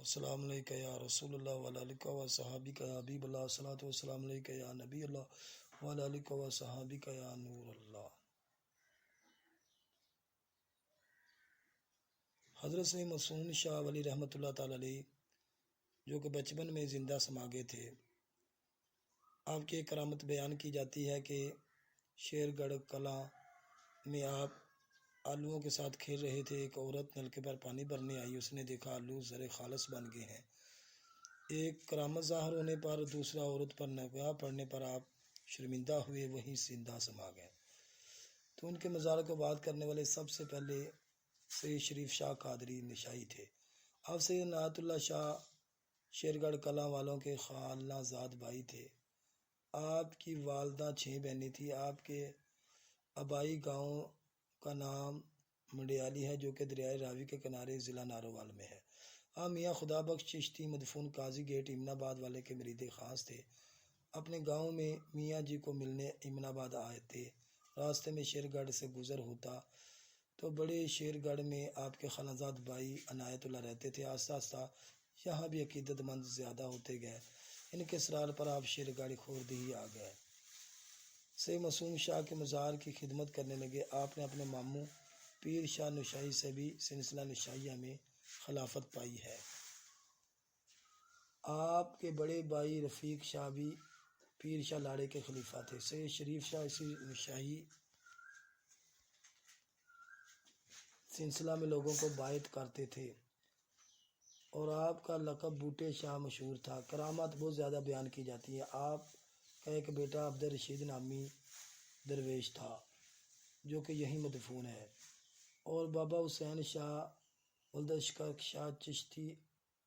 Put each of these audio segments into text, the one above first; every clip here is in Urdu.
السلام علیکہ یا رسول اللہ وعلی آلہ و صحابہ یا حبیب اللہ، الصلاۃ والسلام علیکہ یا نبی اللہ وعلی آلہ و صحابہ یا نور اللہ۔ حضرت سے معصوم شاہ ولی رحمۃ اللہ تعالی علیہ جو کہ بچپن میں زندہ سما گئے تھے، آپ کی ایک کرامت بیان کی جاتی ہے کہ شیر گڑھ کلاں میں آپ آلوؤں کے ساتھ کھیل رہے تھے۔ ایک عورت نلکے پر پانی بھرنے آئی، اس نے دیکھا آلو زر خالص بن گئے ہیں۔ ایک کرامت ظاہر ہونے پر، دوسرا عورت پر نگاہ پڑنے پر آپ شرمندہ ہوئے، وہیں زندہ سما گئے۔ تو ان کے مزار کو بات کرنے والے سب سے پہلے سید شریف شاہ قادری نشائی تھے۔ آپ سید عنایت اللہ شاہ شیر گڑھ کلاں والوں کے خالہ زاد بھائی تھے۔ آپ کی والدہ 6 بہنیں تھیں۔ آپ کے آبائی گاؤں کا نام منڈیالی ہے جو کہ دریائے راوی کے کنارے ضلع نارووال میں ہے۔ آپ میاں خدا بخش چشتی مدفون قاضی گیٹ امن آباد والے کے مرید خاص تھے۔ اپنے گاؤں میں میاں جی کو ملنے امن آباد آئے تھے۔ راستے میں شیر گڑھ سے گزر ہوتا تو بڑے شیر گڑھ میں آپ کے خالہ زاد بھائی عنایت اللہ رہتے تھے۔ آہستہ آہستہ یہاں بھی عقیدت مند زیادہ ہوتے گئے۔ ان کے اصرار پر آپ شیر گڑھ خورد ہی آ گئے۔ سید معصوم شاہ کے مزار کی خدمت کرنے لگے۔ آپ نے اپنے ماموں پیر شاہ نشائی سے بھی سلسلہ نشائیہ میں خلافت پائی ہے۔ آپ کے بڑے بھائی رفیق شاہ بھی پیر شاہ لاڑے کے خلیفہ تھے۔ سید شریف شاہ اسی نشائی سلسلہ میں لوگوں کو بیعت کرتے تھے اور آپ کا لقب بوٹے شاہ مشہور تھا۔ کرامات بہت زیادہ بیان کی جاتی ہے۔ آپ کا ایک بیٹا عبدالرشید نامی درویش تھا جو کہ یہیں مدفون ہے، اور بابا حسین شاہ ولد اشفاق شاہ چشتی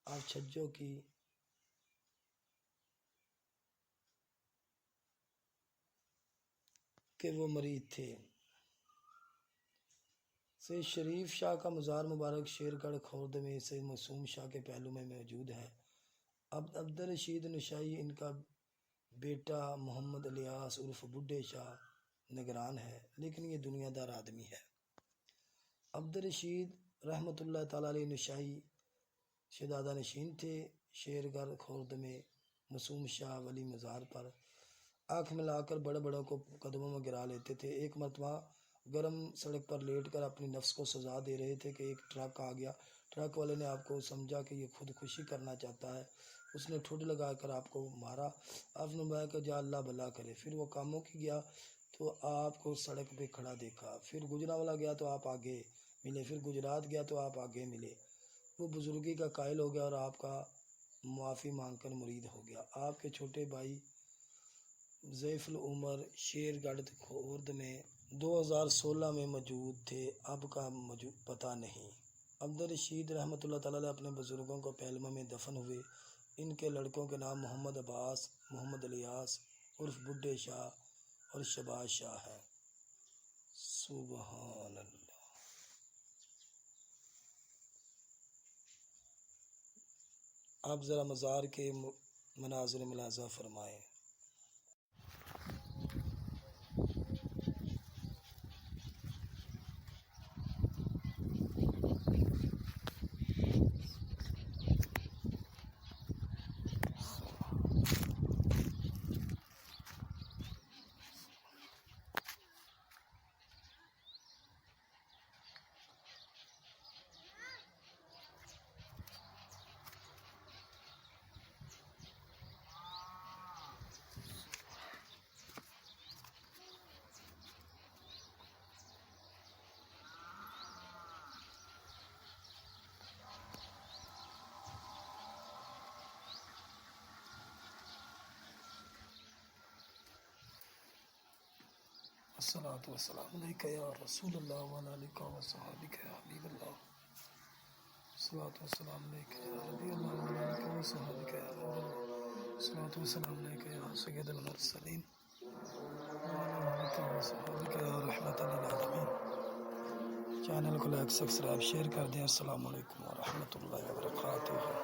آپ چھجو کی کہ وہ مرید تھے۔ سید شریف شاہ کا مزار مبارک شیر گڑھ خورد میں سید معصوم شاہ کے پہلو میں موجود ہے۔ عبدالرشید نشائی ان کا بیٹا محمد الیاس عرف بڈھے شاہ نگران ہے، لیکن یہ دنیا دار آدمی ہے۔ عبدالرشید رحمۃ اللہ تعالی علیہ نشائی شہزادہ نشین تھے۔ شیر گڑھ خورد میں معصوم شاہ ولی مزار پر آنکھ ملا کر بڑے بڑوں کو قدموں میں گرا لیتے تھے۔ ایک مرتبہ گرم سڑک پر لیٹ کر اپنی نفس کو سزا دے رہے تھے کہ ایک ٹرک آ گیا۔ ٹرک والے نے آپ کو سمجھا کہ یہ خودکشی کرنا چاہتا ہے، اس نے ٹھوڈ لگا کر آپ کو مارا۔ آپ نے فرمایا کہ جا اللہ بھلا کرے۔ پھر وہ کاموں کی گیا تو آپ کو سڑک پہ کھڑا دیکھا۔ پھر گجرانوالہ گیا تو آپ آگے ملے۔ پھر گجرات گیا تو آپ آگے ملے۔ وہ بزرگی کا قائل ہو گیا اور آپ کا معافی مانگ کر مرید ہو گیا۔ آپ کے چھوٹے بھائی ضعیف العمر شیر گڑھ خورد میں 2016 میں موجود تھے، اب کا پتہ نہیں۔ عبدالرشید رحمۃ اللہ تعالی علیہ اپنے بزرگوں کو پہلمہ میں دفن ہوئے۔ ان کے لڑکوں کے نام محمد عباس، محمد الیاس عرف بڈھے شاہ اور شہباز شاہ ہے۔ سبحان اللہ۔ آپ ذرا مزار کے مناظر ملاحظہ فرمائیں۔ الصلاۃ والسلام علیکہ یا رسول اللہ وعلی آلہ و صحابہ یا حبیب اللہ، الصلاۃ والسلام علیکہ یا نبی اللہ وعلی آلہ و صحابہ یا نور اللہ، الصلاۃ والسلام علیکہ یا سید المرسلین وعلی آلہ و صحابہ یا رحمۃ للعالمین۔ چینل کو لائک سبسکرائب شیئر کر دیں۔ السلام علیکم ورحمۃ اللہ وبرکاتہ۔